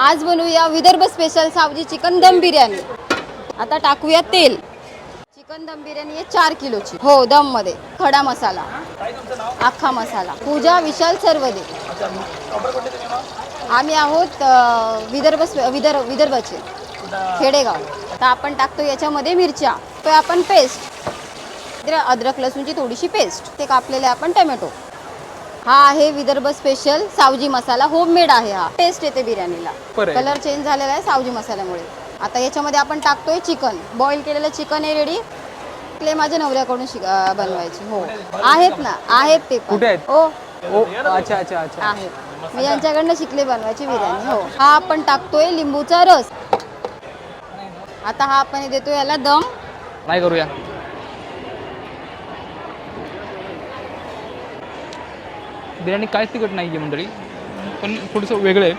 आज बनवूया Vidarbha special Savji chicken दम बिर्याणी। आता टाकूया तेल। चिकन दम बिर्याणी आहे 4 किलोची। हो, दम मध्ये खडा मसाला, अख्खा मसाला। पूजा विशाल सर्वदे। आम्ही आहोत विदर्भाचे खेडेगाव। आता आपण टाकतो याच्यामध्ये मिरच्या, तो आपण पेस्ट, अद्रक लसूणची थोडीशी पेस्ट, ते कापलेले आपण टोमॅटो। हा आहे विदर्भ स्पेशल सावजी मसाला, होममेड आहे हा। टेस्ट येते बिर्याणीला, कलर चेंज झालेला आहे सावजी मसाल्यामुळे। आता याच्यामध्ये आपण टाकतोय चिकन, बॉईल केलेलं चिकन आहे रेडी। ते माझ्या नवऱ्याकडून बनवायचे। हो आहेत ना, आहेत ते पण। कुठे आहेत? ओ अच्छा अच्छा अच्छा आहे, मी यांच्याकडनं शिकले बनवायची बिर्याणी। हो, हा आपण टाकतोय लिंबूचा रस। आता हा आपण देतोय याला दम। काय करूया? बिर्याणी काहीच तिखट नाही आहे मंडळी, पण थोडंसं वेगळं आहे।